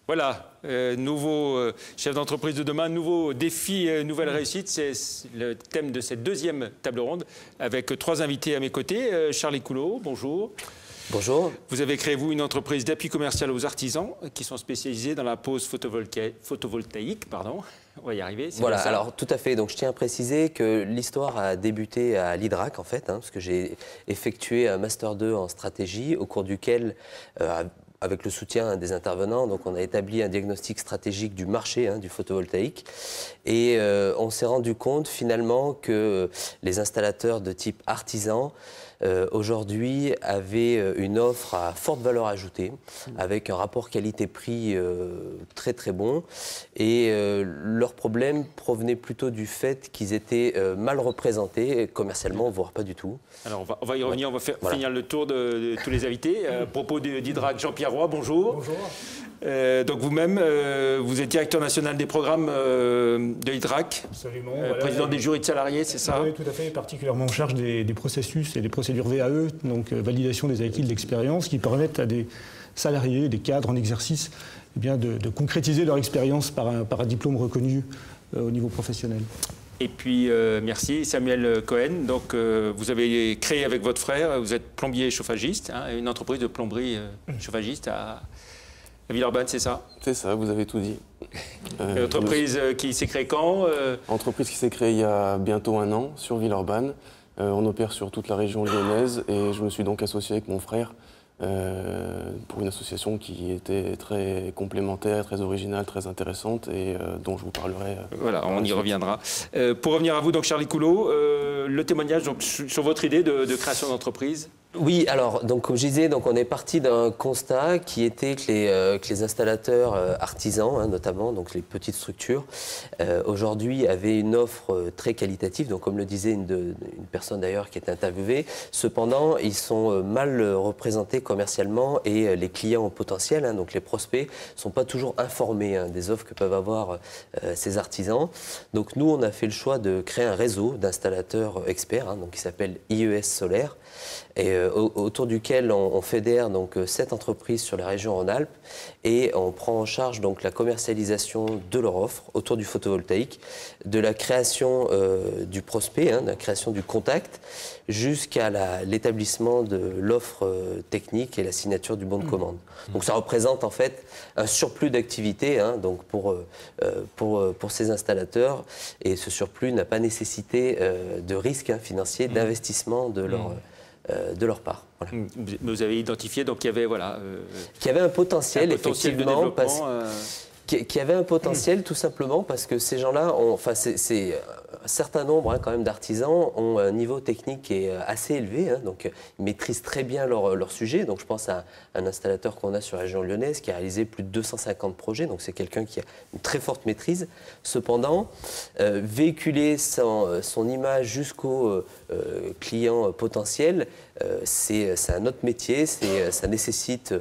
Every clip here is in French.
Voilà, nouveau chef d'entreprise de demain, nouveau défi, nouvelle réussite. C'est le thème de cette deuxième table ronde avec trois invités à mes côtés. Charlie Coulot, bonjour. Bonjour. Vous avez créé, vous, une entreprise d'appui commercial aux artisans qui sont spécialisés dans la pose photovoltaïque. Pardon. On va y arriver. Voilà, alors tout à fait. Donc je tiens à préciser que l'histoire a débuté à l'IDRAC, en fait, parce que j'ai effectué un Master 2 en stratégie, au cours duquel, avec le soutien des intervenants, donc on a établi un diagnostic stratégique du marché du photovoltaïque. Et on s'est rendu compte finalement que les installateurs de type artisan aujourd'hui avaient une offre à forte valeur ajoutée, avec un rapport qualité-prix très très bon. Et leur problème provenait plutôt du fait qu'ils étaient mal représentés commercialement, voire pas du tout. Alors on va y revenir, on va finir le tour de tous les invités. À propos d'IDRAC, Jean-Pierre Roy, bonjour. Bonjour. Donc vous-même, vous êtes directeur national des programmes de l'IDRAC. Absolument. Président des jurys de salariés, c'est ça? Oui, tout à fait, particulièrement en charge des processus et des procédures VAE, donc validation des acquis de l'expérience, qui permettent à des salariés, des cadres en exercice, eh bien, de concrétiser leur expérience par un diplôme reconnu au niveau professionnel. Et puis, merci, Samuel Cohen. Donc, vous avez créé avec votre frère, vous êtes plombier chauffagiste, une entreprise de plomberie chauffagiste à Villeurbanne, c'est ça? C'est ça, vous avez tout dit. Entreprise qui s'est créée quand? Entreprise qui s'est créée il y a bientôt 1 an sur Villeurbanne. On opère sur toute la région lyonnaise et je me suis donc associé avec mon frère pour une association qui était très complémentaire, très originale, très intéressante et dont je vous parlerai. Voilà, on y reviendra. Pour revenir à vous, donc Charlie Coulot, le témoignage donc, sur votre idée de création d'entreprise. Oui, alors, donc, comme je disais, donc, on est parti d'un constat qui était que les installateurs artisans, notamment, donc les petites structures, aujourd'hui avaient une offre très qualitative, donc, comme le disait une personne d'ailleurs qui était interviewée. Cependant, ils sont mal représentés commercialement et les clients potentiels, donc les prospects, ne sont pas toujours informés des offres que peuvent avoir ces artisans. Donc, nous, on a fait le choix de créer un réseau d'installateurs experts, donc, qui s'appelle IES Solaire, et autour duquel on fédère donc 7 entreprises sur la région Rhône-Alpes et on prend en charge donc la commercialisation de leur offre autour du photovoltaïque, de la création du prospect, de la création du contact, jusqu'à l'établissement de l'offre technique et la signature du bon de commande. Donc ça représente en fait un surplus d'activité donc pour ces installateurs et ce surplus n'a pas nécessité de risque financier, d'investissement de leur part. Voilà. Vous avez identifié donc qu'il y avait qu'il y avait un potentiel effectivement, qui avait un potentiel tout simplement parce que ces gens-là, c'est un certain nombre quand même d'artisans ont un niveau technique qui est assez élevé, donc ils maîtrisent très bien leur sujet. Donc je pense à un installateur qu'on a sur la région lyonnaise qui a réalisé plus de 250 projets, donc c'est quelqu'un qui a une très forte maîtrise. Cependant, véhiculer son image jusqu'aux clients potentiels, c'est un autre métier, ça nécessite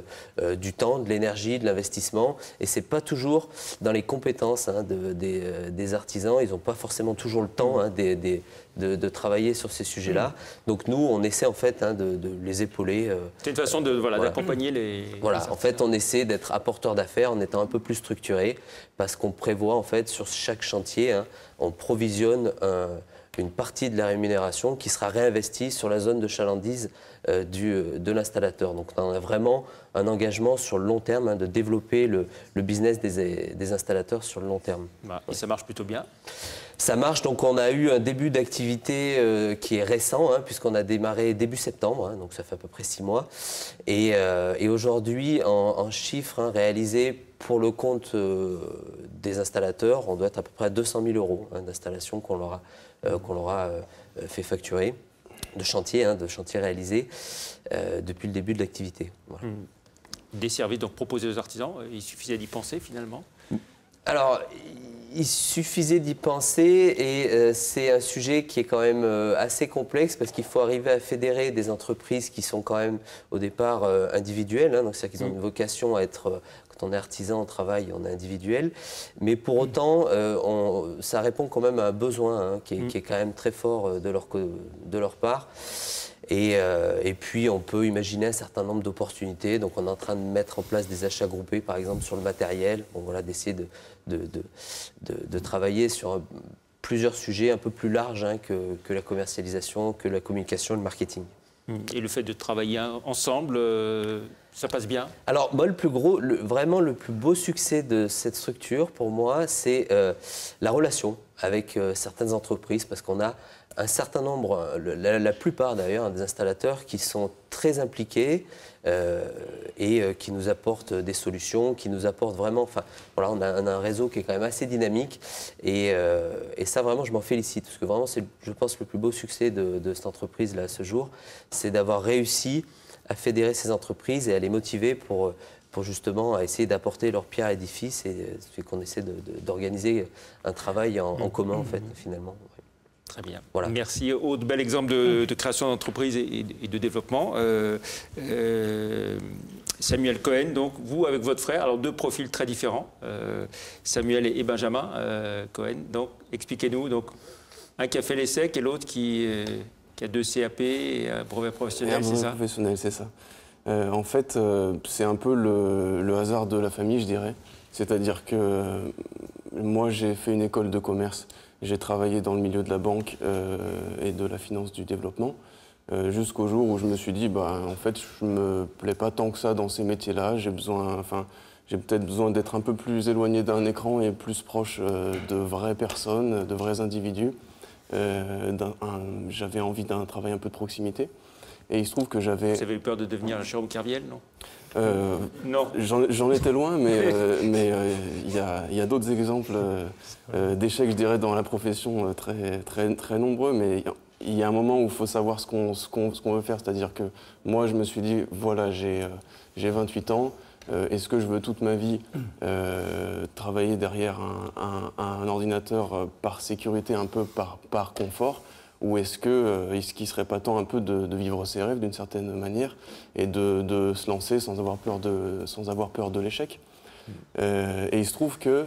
du temps, de l'énergie, de l'investissement et c'est pas toujours dans les compétences des artisans, ils n'ont pas forcément toujours le temps de travailler sur ces sujets-là. Donc nous, on essaie en fait de les épauler. C'est une façon d'accompagner les... Voilà, en fait, on essaie d'être apporteur d'affaires en étant un peu plus structuré parce qu'on prévoit en fait sur chaque chantier, on provisionne une partie de la rémunération qui sera réinvestie sur la zone de chalandise de l'installateur. Donc on a vraiment un engagement sur le long terme de développer le business des installateurs sur le long terme. Et ça marche plutôt bien? Ça marche, donc on a eu un début d'activité qui est récent, puisqu'on a démarré début septembre, donc ça fait à peu près 6 mois. Et aujourd'hui, en chiffres réalisés pour le compte des installateurs, on doit être à peu près à 200 000 € d'installation qu'on leur a fait facturer, de chantier réalisé depuis le début de l'activité. Voilà. Des services donc proposés aux artisans, il suffisait d'y penser finalement? Alors, il suffisait d'y penser et c'est un sujet qui est quand même assez complexe parce qu'il faut arriver à fédérer des entreprises qui sont quand même au départ individuelles, donc c'est-à-dire qu'ils ont une vocation à être, quand on est artisan, on travaille, on est individuel, mais pour autant, ça répond quand même à un besoin qui est quand même très fort de leur part. Et puis, on peut imaginer un certain nombre d'opportunités. Donc, on est en train de mettre en place des achats groupés, par exemple, sur le matériel. Bon, voilà, d'essayer de travailler sur plusieurs sujets un peu plus larges hein, que la commercialisation, que la communication et le marketing. Et le fait de travailler ensemble, ça passe bien? Alors, moi, vraiment le plus beau succès de cette structure, pour moi, c'est la relation avec certaines entreprises, parce qu'on a un certain nombre, la plupart d'ailleurs, des installateurs qui sont très impliqués et qui nous apportent des solutions, qui nous apportent vraiment... Enfin, voilà, on a un réseau qui est quand même assez dynamique et ça, vraiment, je m'en félicite, parce que vraiment, c'est, je pense, le plus beau succès de cette entreprise-là à ce jour, c'est d'avoir réussi à fédérer ces entreprises et à les motiver pour justement essayer d'apporter leur pierre à l'édifice et qu'on essaie d'organiser un travail en commun, en fait, finalement. Très bien. Voilà. Merci. Autre bel exemple de création d'entreprise et de développement. Samuel Cohen, donc vous avec votre frère, alors deux profils très différents, Samuel et Benjamin Cohen. Donc expliquez-nous, donc un qui a fait l'ESSEC et l'autre qui a 2 CAP et un brevet professionnel, c'est ça? Professionnel, c'est ça. En fait, c'est un peu le hasard de la famille, je dirais. C'est-à-dire que moi, j'ai fait une école de commerce. J'ai travaillé dans le milieu de la banque et de la finance du développement, jusqu'au jour où je me suis dit, bah, en fait, je ne me plais pas tant que ça dans ces métiers-là. J'ai peut-être besoin d'être un peu plus éloigné d'un écran et plus proche de vraies personnes, de vrais individus. J'avais envie d'un travail un peu de proximité. Et il se trouve que j'avais... Vous avez eu peur de devenir un Jérôme Kerviel, non? Non. J'en étais loin, mais il y a d'autres exemples d'échecs, je dirais, dans la profession très nombreux. Mais il y a un moment où il faut savoir ce qu'on veut faire. C'est-à-dire que moi, je me suis dit, voilà, j'ai 28 ans. Est-ce que je veux toute ma vie travailler derrière un ordinateur par sécurité, un peu par confort? Ou est-ce qu'il ne serait pas temps un peu de vivre ses rêves d'une certaine manière et de se lancer sans avoir peur de l'échec? Et il se trouve que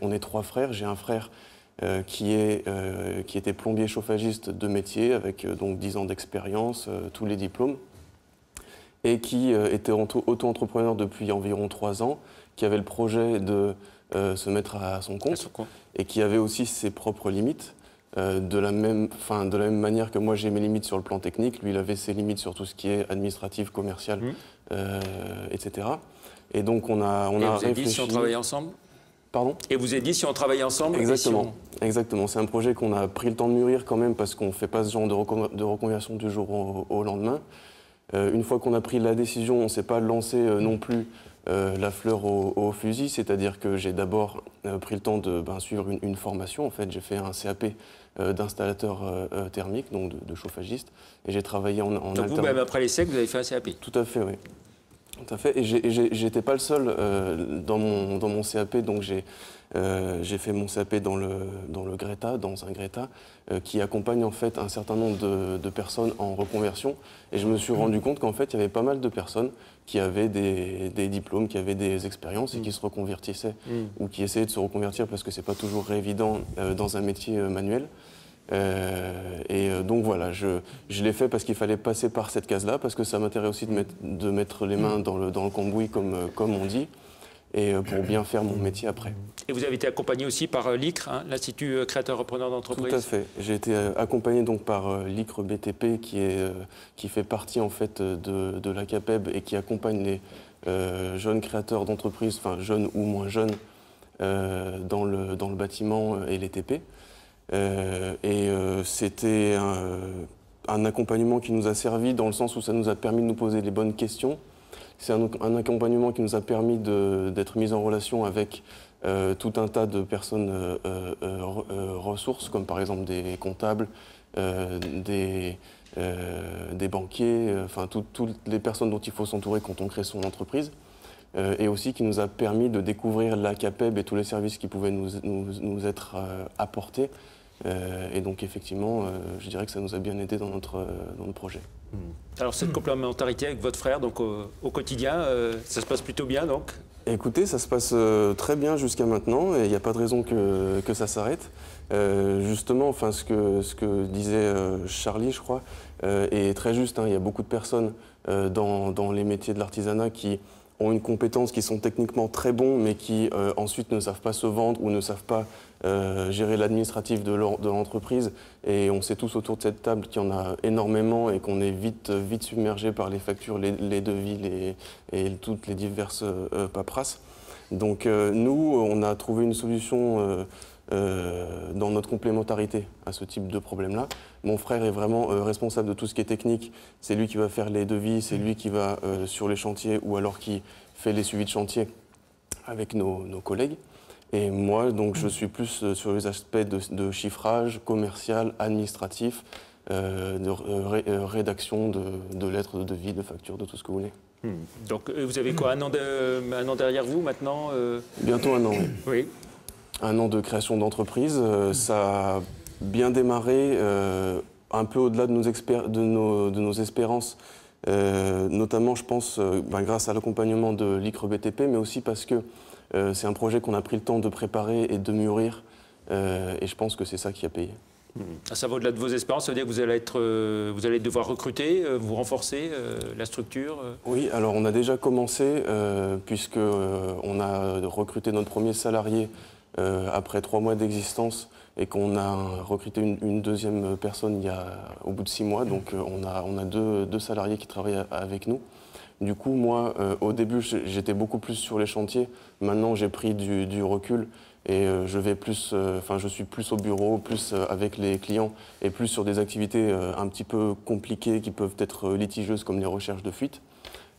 on est 3 frères. J'ai un frère qui était plombier chauffagiste de métier avec donc 10 ans d'expérience, tous les diplômes, et qui était auto-entrepreneur depuis environ 3 ans, qui avait le projet de se mettre à son compte et qui avait aussi ses propres limites. De la même manière que moi j'ai mes limites sur le plan technique, lui il avait ses limites sur tout ce qui est administratif, commercial, etc. Et donc on a réfléchi. Vous avez dit si on travaillait ensemble? Pardon? Et vous avez dit si on travaillait ensemble? Exactement. Exactement. C'est un projet qu'on a pris le temps de mûrir quand même parce qu'on ne fait pas ce genre de reconversion du jour au lendemain. Une fois qu'on a pris la décision, on ne s'est pas lancé non plus la fleur au fusil, c'est-à-dire que j'ai d'abord pris le temps de suivre une formation. En fait, j'ai fait un CAP d'installateur thermique, donc de chauffagiste, et j'ai travaillé en alternance. Donc vous, même après l'ESSEC, vous avez fait un CAP? Tout à fait, oui. Tout à fait. Et j'étais pas le seul dans mon CAP, donc j'ai fait mon CAP dans un Greta, qui accompagne en fait un certain nombre de personnes en reconversion. Et je me suis rendu compte qu'en fait, il y avait pas mal de personnes qui avaient des diplômes, qui avaient des expériences et qui se reconvertissaient ou qui essayaient de se reconvertir parce que c'est pas toujours évident dans un métier manuel. Donc voilà, je l'ai fait parce qu'il fallait passer par cette case-là, parce que ça m'intéresse aussi de mettre les mains dans le cambouis, comme on dit, et pour bien faire mon métier après. Et vous avez été accompagné aussi par l'ICRE, hein, l'Institut Créateur-Repreneur d'entreprise? Tout à fait. J'ai été accompagné donc par l'ICRE BTP, qui fait partie en fait de l'ACAPEB et qui accompagne les jeunes créateurs d'entreprise, enfin jeunes ou moins jeunes, dans le bâtiment et les TP. C'était un accompagnement qui nous a servi dans le sens où ça nous a permis de nous poser les bonnes questions. C'est un accompagnement qui nous a permis d'être mis en relation avec tout un tas de personnes ressources, comme par exemple des comptables, des banquiers, enfin toutes les personnes dont il faut s'entourer quand on crée son entreprise. Et aussi qui nous a permis de découvrir l'ACAPEB et tous les services qui pouvaient nous être apportés. Et donc effectivement, je dirais que ça nous a bien aidé dans notre projet. Alors cette complémentarité avec votre frère, donc au quotidien, ça se passe plutôt bien donc? Écoutez, ça se passe très bien jusqu'à maintenant et il n'y a pas de raison que ça s'arrête. Justement, enfin, ce que disait Charlie, je crois, est très juste, hein. Il y a beaucoup de personnes dans les métiers de l'artisanat qui ont une compétence, qui sont techniquement très bons, mais qui ensuite ne savent pas se vendre ou ne savent pas gérer l'administratif de l'entreprise. Et on sait tous autour de cette table qu'il y en a énormément et qu'on est vite submergé par les factures, les devis et toutes les diverses paperasses. Donc nous, on a trouvé une solution dans notre complémentarité à ce type de problème-là. Mon frère est vraiment responsable de tout ce qui est technique. C'est lui qui va faire les devis, c'est lui qui va sur les chantiers ou alors qui fait les suivis de chantier avec nos collègues. Et moi, donc, je suis plus sur les aspects de chiffrage, commercial, administratif, de rédaction de lettres de devis, de factures, de tout ce que vous voulez. Donc vous avez quoi, un an derrière vous maintenant Bientôt un an, oui. Oui. Un an de création d'entreprise. Ça a bien démarré, un peu au-delà de nos espérances, notamment, je pense, grâce à l'accompagnement de l'ICRE BTP, mais aussi parce que c'est un projet qu'on a pris le temps de préparer et de mûrir, et je pense que c'est ça qui a payé. Ça va au-delà de vos espérances, ça veut dire que vous allez devoir recruter, vous renforcer la structure Oui, alors on a déjà commencé, puisqu'on a recruté notre premier salarié après 3 mois d'existence et qu'on a recruté une deuxième personne au bout de 6 mois. Donc on a deux salariés qui travaillent avec nous. Du coup, moi, au début, j'étais beaucoup plus sur les chantiers. Maintenant, j'ai pris du recul et je suis plus au bureau, plus avec les clients et plus sur des activités un petit peu compliquées qui peuvent être litigieuses comme les recherches de fuite.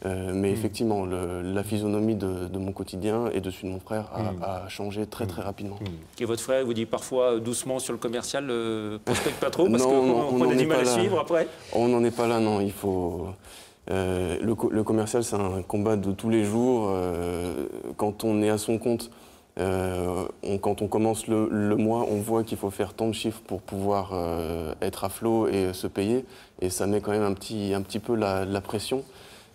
Mais effectivement, la physionomie de mon quotidien et de celui de mon frère a changé très très rapidement. Et votre frère vous dit parfois doucement sur le commercial, prospecte pas trop parce qu'on qu'on a du mal à suivre après? On n'en est pas là, non. Il faut... le commercial, c'est un combat de tous les jours. Quand on est à son compte, quand on commence le mois, on voit qu'il faut faire tant de chiffres pour pouvoir être à flot et se payer. Et ça met quand même un petit peu la pression.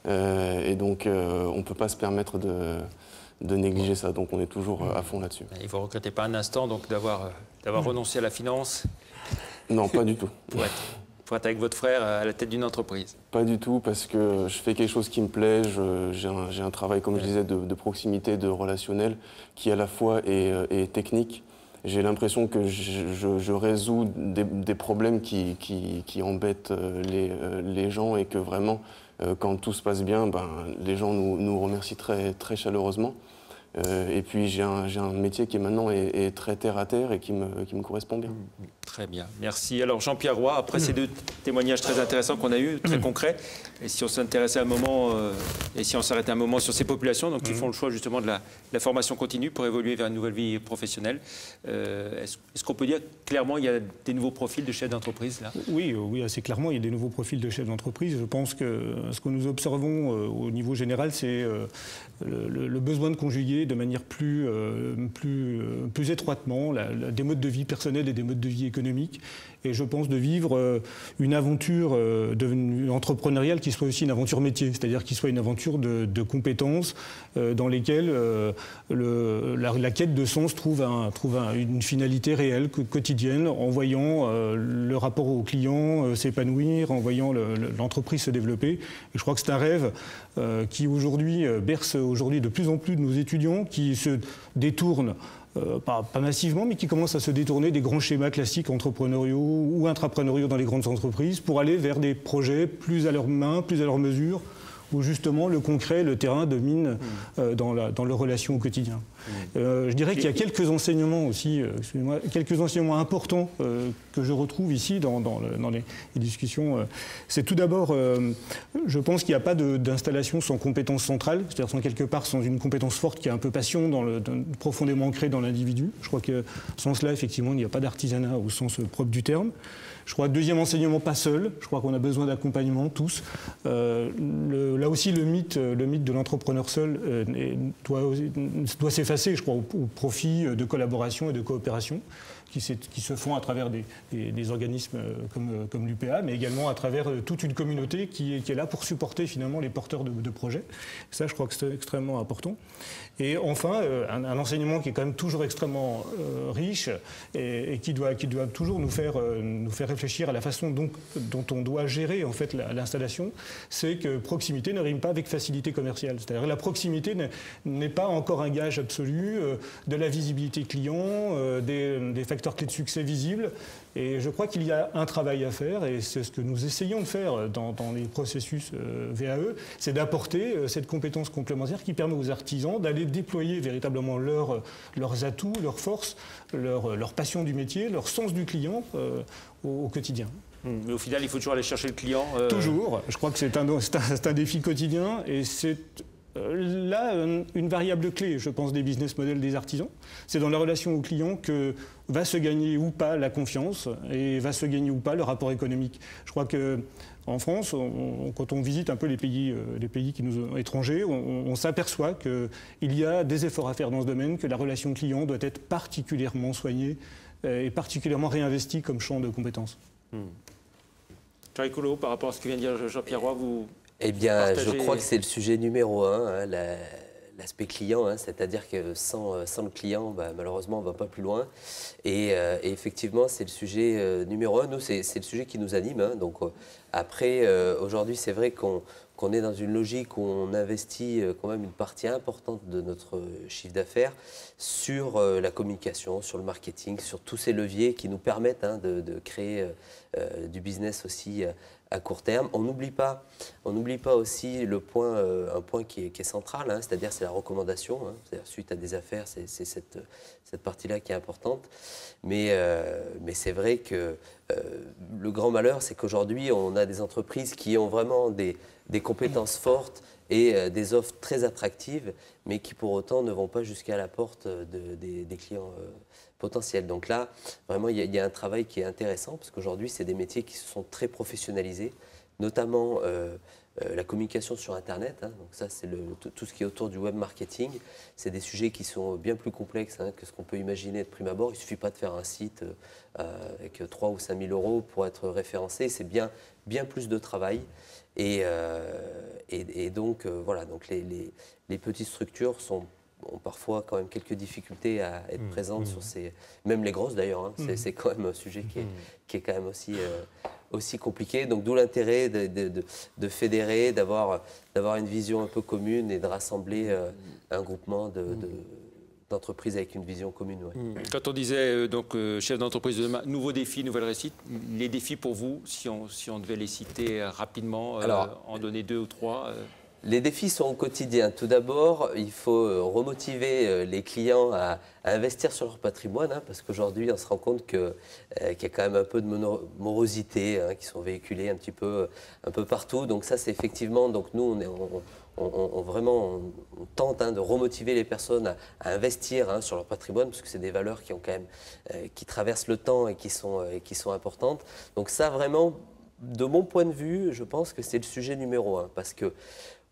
Et donc, on ne peut pas se permettre de négliger ça. Donc, on est toujours à fond là-dessus. Et vous ne regrettez pas un instant donc, d'avoir renoncé à la finance? Non, pas du tout. Pour être avec votre frère à la tête d'une entreprise? Pas du tout, parce que je fais quelque chose qui me plaît. J'ai un travail, comme je disais, de proximité, de relationnel, qui à la fois est technique. J'ai l'impression que je résous des problèmes qui embêtent les gens et que vraiment, quand tout se passe bien, les gens nous remercient très, très chaleureusement. Et puis j'ai un métier qui maintenant est très terre à terre et qui me correspond bien. Très bien, merci. Alors Jean-Pierre Roy, après ces 2 témoignages très intéressants qu'on a eus, très concrets, et si on s'intéressait un moment, et si on s'arrêtait un moment sur ces populations, donc qui font le choix justement de la formation continue pour évoluer vers une nouvelle vie professionnelle, est-ce qu'on peut dire clairement qu'il y a des nouveaux profils de chefs d'entreprise là? Oui, assez clairement, il y a des nouveaux profils de chefs d'entreprise. Je pense que ce que nous observons au niveau général, c'est le besoin de conjuguer de manière plus étroitement des modes de vie personnels et des modes de vie économiques. Et je pense de vivre une aventure entrepreneuriale qui soit aussi une aventure métier, c'est-à-dire qui soit une aventure de compétences dans lesquelles la quête de sens trouve une finalité réelle, quotidienne, en voyant le rapport au client s'épanouir, en voyant l'entreprise se développer. Et je crois que c'est un rêve qui aujourd'hui berce de plus en plus de nos étudiants qui se détournent pas massivement, mais qui commencent à se détourner des grands schémas classiques entrepreneuriaux ou intrapreneuriaux dans les grandes entreprises pour aller vers des projets plus à leur main, plus à leur mesure, où justement le concret, le terrain domine dans leurs relations au quotidien. Je dirais qu'il y a quelques enseignements aussi, quelques enseignements importants que je retrouve ici dans les discussions. C'est tout d'abord, je pense qu'il n'y a pas d'installation sans compétence centrale, c'est-à-dire sans une compétence forte qui est un peu passion profondément ancrée dans l'individu. Je crois que sans cela, effectivement, il n'y a pas d'artisanat au sens propre du terme. Je crois que deuxième enseignement, pas seul. Je crois qu'on a besoin d'accompagnement, tous. Là aussi, le mythe de l'entrepreneur seul doit s'effacer, je crois, au profit de collaboration et de coopération. qui se font à travers des organismes comme l'UPA, mais également à travers toute une communauté qui est là pour supporter finalement les porteurs de projets. Ça, je crois que c'est extrêmement important. Et enfin, un enseignement qui est quand même toujours extrêmement riche et qui doit toujours nous faire réfléchir à la façon dont on doit gérer en fait l'installation, c'est que proximité ne rime pas avec facilité commerciale. C'est-à-dire que la proximité n'est pas encore un gage absolu de la visibilité client, des facteurs clés de succès visibles. Et je crois qu'il y a un travail à faire, et c'est ce que nous essayons de faire dans les processus VAE, c'est d'apporter cette compétence complémentaire qui permet aux artisans d'aller déployer véritablement leurs atouts, leurs forces, leur passion du métier, leur sens du client au quotidien. Mais au final, il faut toujours aller chercher le client. Toujours. Je crois que c'est un défi quotidien, et c'est là une variable clé, je pense, des business models des artisans. C'est dans la relation au client que va se gagner ou pas la confiance et va se gagner ou pas le rapport économique. Je crois qu'en France, quand on visite un peu les pays qui nous sont étrangers, on s'aperçoit qu'il y a des efforts à faire dans ce domaine, que la relation client doit être particulièrement soignée et particulièrement réinvestie comme champ de compétences. Jean-Yves Collot, par rapport à ce que vient de dire Jean-Pierre Roy, vous... Eh bien, je crois que c'est le sujet numéro un, l'aspect client, c'est-à-dire que sans le client, malheureusement, on ne va pas plus loin. Et effectivement, c'est le sujet numéro un. Nous, c'est le sujet qui nous anime. Donc, après, aujourd'hui, c'est vrai qu'on est dans une logique où on investit quand même une partie importante de notre chiffre d'affaires sur la communication, sur le marketing, sur tous ces leviers qui nous permettent de créer du business aussi à court terme. On n'oublie pas aussi un point qui est central, c'est-à-dire c'est la recommandation. C'est-à-dire suite à des affaires, c'est cette partie-là qui est importante. Mais c'est vrai que le grand malheur, c'est qu'aujourd'hui, on a des entreprises qui ont vraiment des compétences fortes et des offres très attractives, mais qui pour autant ne vont pas jusqu'à la porte des clients potentiels. Donc là, vraiment, il y a un travail qui est intéressant, parce qu'aujourd'hui, c'est des métiers qui se sont très professionnalisés, notamment la communication sur Internet. Donc ça, c'est tout ce qui est autour du web marketing. C'est des sujets qui sont bien plus complexes que ce qu'on peut imaginer de prime abord. Il ne suffit pas de faire un site avec 3 ou 5 000 euros pour être référencé. C'est bien plus de travail. Et donc, voilà, donc les petites structures ont parfois quand même quelques difficultés à être présentes sur ces... Même les grosses d'ailleurs, c'est quand même un sujet qui est quand même aussi compliqué. Donc d'où l'intérêt de fédérer, d'avoir une vision un peu commune et de rassembler un groupement d'entreprises avec une vision commune. Ouais. Quand on disait chef d'entreprise de demain, nouveaux défis, nouvelles réussites, les défis pour vous, si on devait les citer rapidement, en donner 2 ou 3 Les défis sont au quotidien. Tout d'abord, il faut remotiver les clients à investir sur leur patrimoine, parce qu'aujourd'hui, on se rend compte qu'il y a quand même un peu de morosité qui sont véhiculées un peu partout. Donc ça, c'est effectivement, donc nous, on tente de remotiver les personnes à investir sur leur patrimoine, parce que c'est des valeurs qui traversent le temps et qui sont importantes. Donc ça, vraiment, de mon point de vue, je pense que c'est le sujet numéro 1, parce que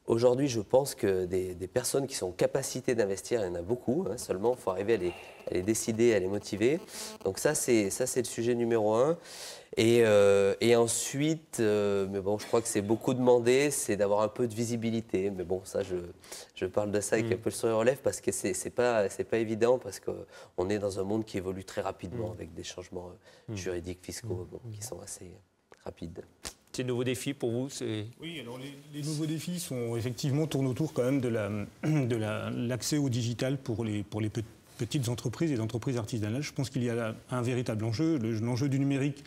aujourd'hui, je pense que des personnes qui sont en capacité d'investir, il y en a beaucoup, seulement il faut arriver à les décider, à les motiver. Donc ça, c'est le sujet numéro 1. Et ensuite, mais bon, je crois que c'est beaucoup demandé, c'est d'avoir un peu de visibilité. Mais bon, ça, je parle de ça avec un peu le sourire aux lèvres, parce que c'est pas évident, parce qu'on est dans un monde qui évolue très rapidement, avec des changements juridiques, fiscaux, qui sont assez rapides. Ces nouveaux défis pour vous, c'est... Oui, alors les nouveaux défis tournent autour quand même de l'accès au digital pour les petites entreprises et les entreprises artisanales. Je pense qu'il y a un véritable enjeu. L'enjeu du numérique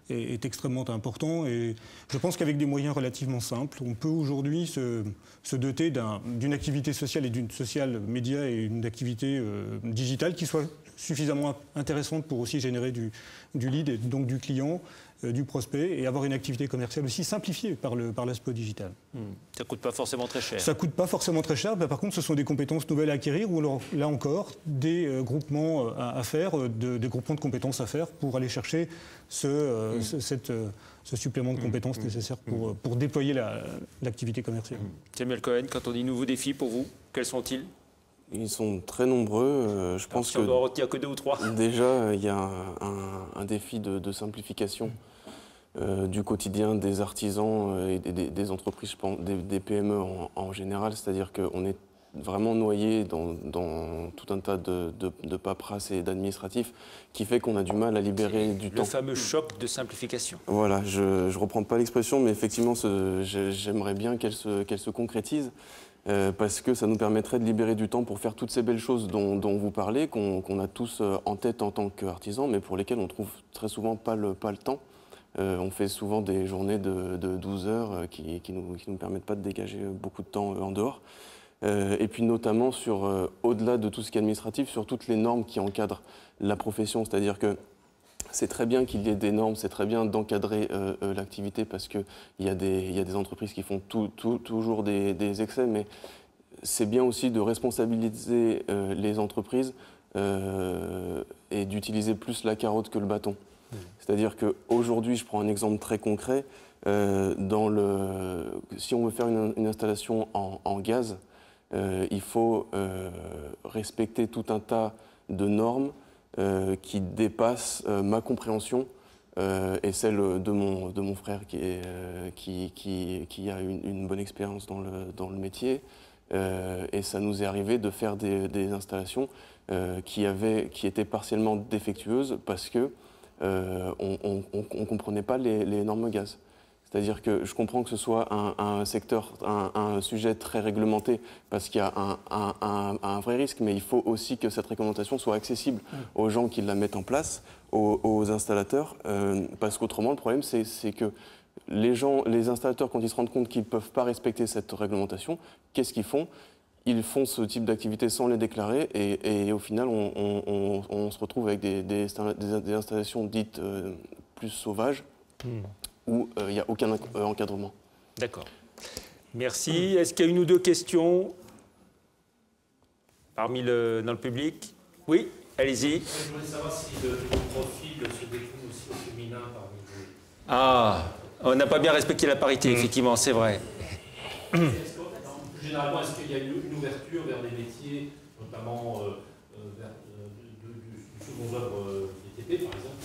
est extrêmement important, et je pense qu'avec des moyens relativement simples, on peut aujourd'hui se doter d'une activité sociale et d'une social média et une activité digitale qui soit suffisamment intéressante pour aussi générer du lead et donc du client, du prospect, et avoir une activité commerciale aussi simplifiée par l'aspect digital. Ça ne coûte pas forcément très cher. Ça ne coûte pas forcément très cher, mais par contre ce sont des compétences nouvelles à acquérir, ou là encore des groupements à faire, des groupements de compétences à faire pour aller chercher ce supplément de compétences nécessaire pour déployer l'activité commerciale. Samuel Cohen, quand on dit nouveaux défis pour vous, quels sont-ils ? Ils sont très nombreux. Je pense si on doit en retenir que 2 ou 3. Déjà, il y a un défi de simplification du quotidien des artisans et des entreprises, je pense, des PME en général. C'est-à-dire qu'on est vraiment noyé dans tout un tas de paperasse et d'administratifs qui fait qu'on a du mal à libérer du temps. Le fameux choc de simplification. Voilà, je ne reprends pas l'expression, mais effectivement, j'aimerais bien qu'elle se concrétise. Parce que ça nous permettrait de libérer du temps pour faire toutes ces belles choses dont vous parlez, qu'on a tous en tête en tant qu'artisans, mais pour lesquelles on ne trouve très souvent pas le temps. On fait souvent des journées de 12 heures qui nous permettent pas de dégager beaucoup de temps en dehors. Et puis notamment au-delà de tout ce qui est administratif, sur toutes les normes qui encadrent la profession, c'est-à-dire que c'est très bien qu'il y ait des normes, c'est très bien d'encadrer l'activité parce qu'il y a des entreprises qui font toujours des excès, mais c'est bien aussi de responsabiliser les entreprises et d'utiliser plus la carotte que le bâton. C'est-à-dire qu'aujourd'hui, je prends un exemple très concret, si on veut faire une installation en gaz, il faut respecter tout un tas de normes qui dépasse ma compréhension et celle de mon frère qui a une bonne expérience dans le métier. Et ça nous est arrivé de faire des installations qui étaient partiellement défectueuses parce que on ne comprenait pas les normes gaz. C'est-à-dire que je comprends que ce soit un secteur, un sujet très réglementé parce qu'il y a un vrai risque, mais il faut aussi que cette réglementation soit accessible aux gens qui la mettent en place, aux installateurs, parce qu'autrement le problème c'est que les installateurs, quand ils se rendent compte qu'ils ne peuvent pas respecter cette réglementation, qu'est-ce qu'ils font ? Ils font ce type d'activité sans les déclarer et au final on se retrouve avec des installations dites plus sauvages. Où il n'y a aucun encadrement. D'accord. Merci. Est-ce qu'il y a une ou deux questions dans le public? Oui, allez-y. Je voulais savoir si le profil se décline aussi au féminin parmi les... Ah, on n'a pas bien respecté la parité, effectivement, c'est vrai. Généralement, est-ce qu'il y a une ouverture vers des métiers, notamment vers du second œuvre BTP, par exemple,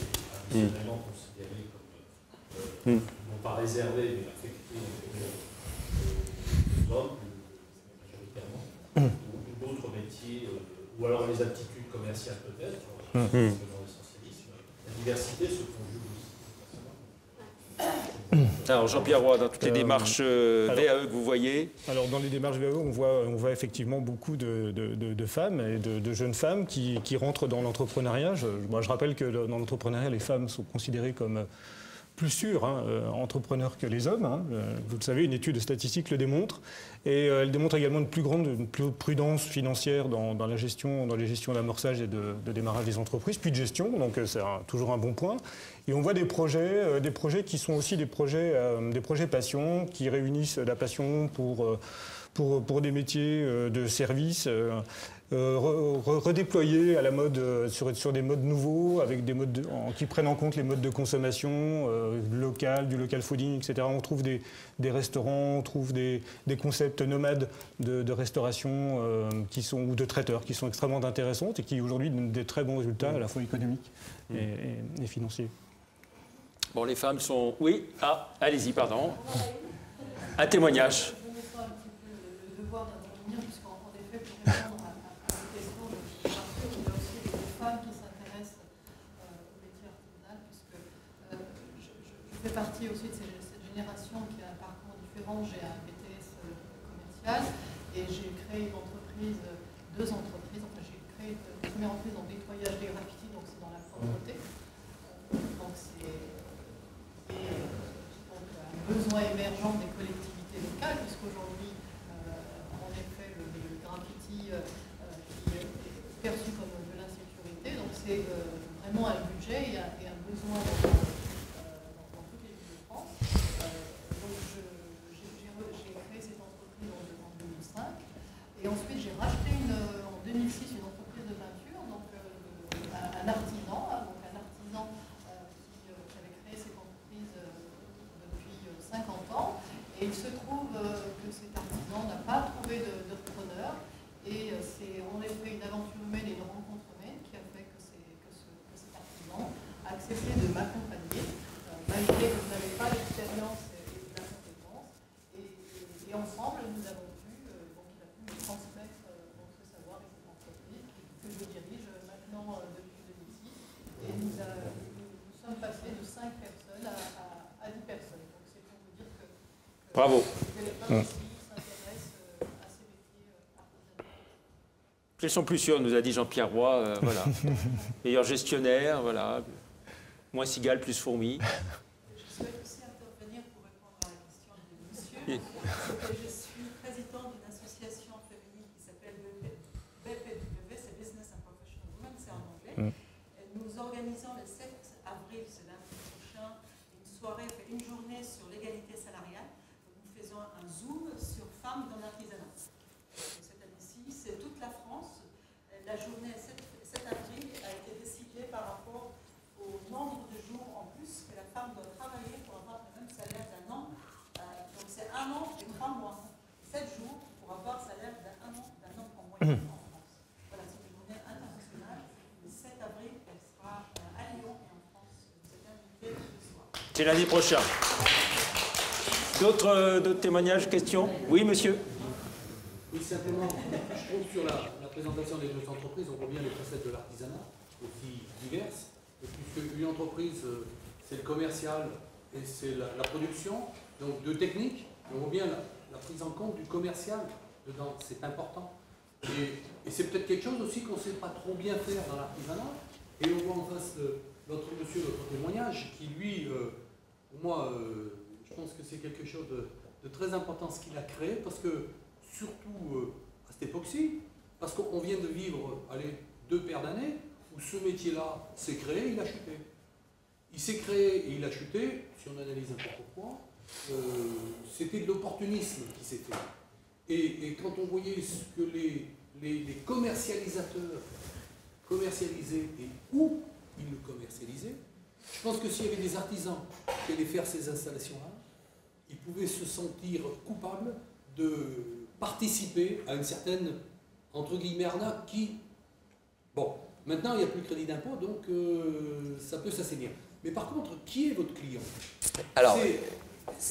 qui sont vraiment considérés comme non pas réservés, mais affectés aux hommes, majoritairement, ou d'autres métiers, ou alors les aptitudes commerciales peut-être, dans l'essentialisme. La diversité se conjugue aussi. Alors Jean-Pierre Roy, dans toutes les démarches VAE que vous voyez. Alors dans les démarches VAE, on voit effectivement beaucoup de femmes et de jeunes femmes qui rentrent dans l'entrepreneuriat. Moi, je rappelle que dans l'entrepreneuriat, les femmes sont considérées comme plus sûrs entrepreneurs que les hommes. Vous le savez, une étude statistique le démontre. Et elle démontre également une plus grande prudence financière dans les gestions d'amorçage et de démarrage des entreprises, puis de gestion. Donc c'est toujours un bon point. Et on voit des projets qui sont aussi des projets passion, qui réunissent la passion pour des métiers de service, redéployés à la mode sur des modes nouveaux, avec des modes qui prennent en compte les modes de consommation locales, du local fooding, etc. On trouve des restaurants, on trouve des concepts nomades de restauration ou de traiteurs qui sont extrêmement intéressants et qui aujourd'hui donnent des très bons résultats à la fois économiques et financiers. Bon, les femmes sont... Oui, allez-y, pardon. Un témoignage. Le devoir d'intervenir, puisqu'en effet, pour répondre à la question, je suis sûre qu'il y a aussi des femmes qui s'intéressent au métier artisanal, puisque je fais partie aussi de cette génération qui a un parcours différent. J'ai un BTS commercial et j'ai créé deux entreprises. Enfin, j'ai créé une première entreprise en nettoyage des graffitis, donc c'est dans la propreté. Donc c'est un besoin émergent des collectivités locales, puisqu'aujourd'hui, en effet, le graffiti qui est perçu comme de l'insécurité. Donc c'est vraiment un budget et un besoin dans toutes les villes de France. Donc j'ai créé cette entreprise en 2005. Et ensuite, j'ai racheté en 2006 une entreprise de peinture, donc un artisan. Donc un artisan qui avait créé cette entreprise depuis 50 ans. Et il se trouve que cet artisan n'a pas trouvé de repreneur. Et on m'accompagner, malgré que vous n'avez pas l'expérience et la compétence. Et ensemble, nous avons pu, donc il a pu nous transmettre ce savoir et cette entreprise que je dirige maintenant depuis 2006. Et nous sommes passés de 5 personnes à 10 personnes. Donc c'est pour vous dire que bravo. les femmes aussi s'intéressent à ces métiers artisanaux. Elles sont plus sûres, nous a dit Jean-Pierre Roy. Voilà. Meilleur gestionnaire, voilà. Moins cigale, plus fourmi. Je souhaite aussi intervenir pour répondre à la question de monsieur. Je suis présidente d'une association féminine qui s'appelle BPW, c'est Business and Professional Women, c'est en anglais. Et nous organisons le 7 avril, c'est lundi prochain, une soirée, une journée sur l'égalité salariale. Nous faisons un Zoom sur femmes dans l'artisanat. Cette année-ci, c'est toute la France. La journée 7 avril a été décidée par rapport au nombre de jours en plus que la femme doit travailler pour avoir le même salaire d'un an. Donc c'est 1 an et 3 mois. 7 jours pour avoir le salaire d'un an en moyenne en France. Voilà, c'est une journée internationale. Le 7 avril, elle sera à Lyon et en France. Vous êtes invités ce soir. C'est l'année prochaine. D'autres témoignages, questions? Oui, monsieur? Oui, simplement, je trouve sur la présentation des deux entreprises, on voit bien les facettes de l'artisanat, aussi diverses. Et puisque une entreprise, c'est le commercial et c'est la production, donc deux techniques, on voit bien la prise en compte du commercial dedans, c'est important. Et c'est peut-être quelque chose aussi qu'on ne sait pas trop bien faire dans l'artisanat. Et on voit en face l'autre monsieur, l'autre témoignage, qui lui, pour moi, je pense que c'est quelque chose de très important ce qu'il a créé, parce que surtout à cette époque-ci, parce qu'on vient de vivre, 2 paires d'années, où ce métier-là s'est créé, il a chuté. Il s'est créé et il a chuté, si on analyse un peu pourquoi, c'était de l'opportunisme qui s'est fait. Et quand on voyait ce que les commercialisateurs commercialisaient et où ils le commercialisaient, je pense que s'il y avait des artisans qui allaient faire ces installations-là, ils pouvaient se sentir coupables de participer à une certaine, entre guillemets, arnaque qui... Bon, maintenant, il n'y a plus de crédit d'impôt, donc ça peut s'assainir. Mais par contre, qui est votre client? Alors,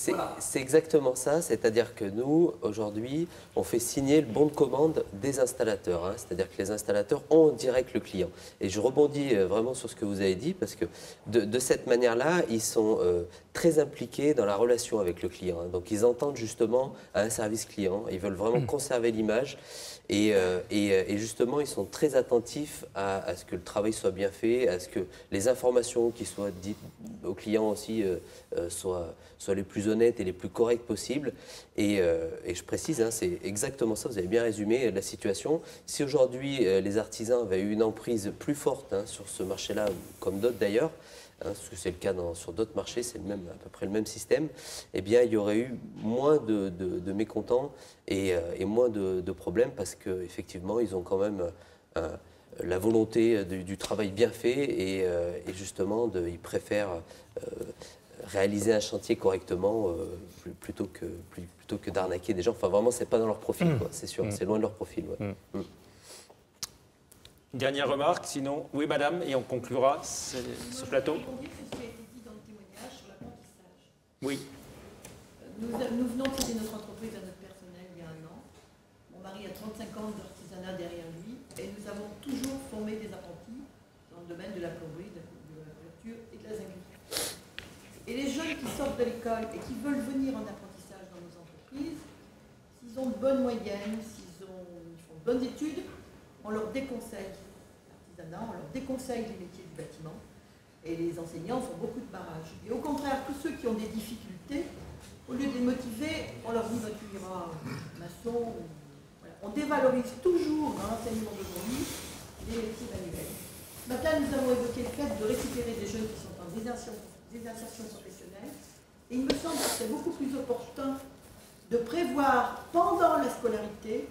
voilà. c'est exactement ça, c'est-à-dire que nous, aujourd'hui, on fait signer le bon de commande des installateurs, hein, c'est-à-dire que les installateurs ont en direct le client. Et je rebondis vraiment sur ce que vous avez dit, parce que de cette manière-là, ils sont très impliqués dans la relation avec le client. Hein. Donc ils entendent justement à un service client, ils veulent vraiment conserver l'image. Et justement, ils sont très attentifs à ce que le travail soit bien fait, à ce que les informations qui soient dites aux clients aussi soient les plus honnêtes et les plus correctes possibles. Et je précise, hein, c'est exactement ça, vous avez bien résumé la situation. Si aujourd'hui les artisans avaient eu une emprise plus forte hein, sur ce marché-là, comme d'autres d'ailleurs, hein, parce que c'est le cas sur d'autres marchés, c'est à peu près le même système, eh bien, il y aurait eu moins de mécontents et moins de problèmes parce qu'effectivement, ils ont quand même la volonté du travail bien fait et justement, ils préfèrent réaliser un chantier correctement plutôt que d'arnaquer des gens. Enfin, vraiment, c'est pas dans leur profil, quoi, c'est sûr, c'est loin de leur profil. Ouais. Une dernière remarque, sinon, oui madame, et on conclura ce plateau. Je voudrais rebondir sur ce qui a été dit dans le témoignage sur l'apprentissage. Oui. Nous venons de céder notre entreprise à notre personnel il y a 1 an. Mon mari a 35 ans d'artisanat derrière lui et nous avons toujours formé des apprentis dans le domaine de la plomberie, de la couverture et de la zinguerie. Et les jeunes qui sortent de l'école et qui veulent venir en apprentissage dans nos entreprises, s'ils ont de bonnes moyennes, s'ils font de bonnes études, on leur déconseille l'artisanat, on leur déconseille les métiers du bâtiment. Et les enseignants font beaucoup de barrages. Et au contraire, tous ceux qui ont des difficultés, au lieu de les motiver, on leur dit bah, tu iras maçon. Voilà. On dévalorise toujours dans l'enseignement d'aujourd'hui les métiers manuels. Ce matin, nous avons évoqué le fait de récupérer des jeunes qui sont en désinsertion professionnelle. Et il me semble que c'est beaucoup plus opportun de prévoir pendant la scolarité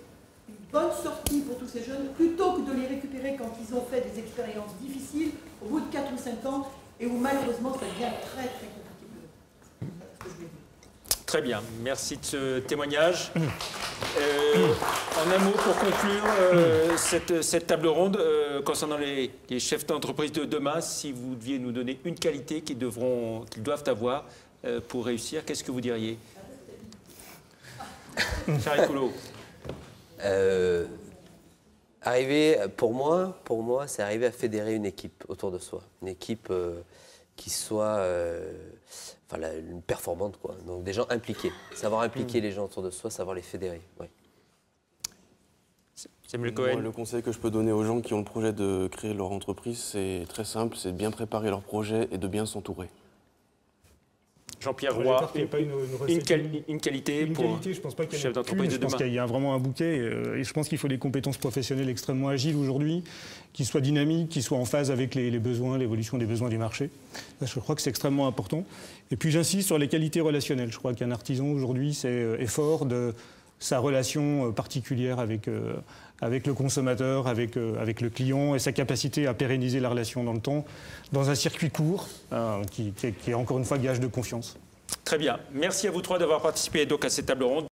une bonne sortie pour tous ces jeunes, plutôt que de les récupérer quand ils ont fait des expériences difficiles au bout de 4 ou 5 ans et où malheureusement ça devient très très compliqué. Très bien, merci de ce témoignage. En un mot pour conclure cette table ronde, concernant les chefs d'entreprise de demain, si vous deviez nous donner une qualité qu'ils doivent avoir pour réussir, qu'est-ce que vous diriez? Charles Coulot. Pour moi, c'est arriver à fédérer une équipe autour de soi. Une équipe qui soit une performante, quoi. Donc des gens impliqués. Savoir impliquer les gens autour de soi, savoir les fédérer. Ouais. Samuel Cohen. Moi, le conseil que je peux donner aux gens qui ont le projet de créer leur entreprise, c'est très simple, c'est de bien préparer leur projet et de bien s'entourer. Jean-Pierre Roy, une qualité pour je pense pas qu'il y chef d'entreprise de demain. Je pense qu'il y a vraiment un bouquet et je pense qu'il faut des compétences professionnelles extrêmement agiles aujourd'hui, qui soient dynamiques, qui soient en phase avec les besoins, l'évolution des besoins du marché. Ça, je crois que c'est extrêmement important. Et puis j'insiste sur les qualités relationnelles. Je crois qu'un artisan aujourd'hui est fort de sa relation particulière avec le consommateur, avec le client et sa capacité à pérenniser la relation dans le temps, dans un circuit court qui est encore une fois gage de confiance. Très bien. Merci à vous trois d'avoir participé donc à cette table ronde.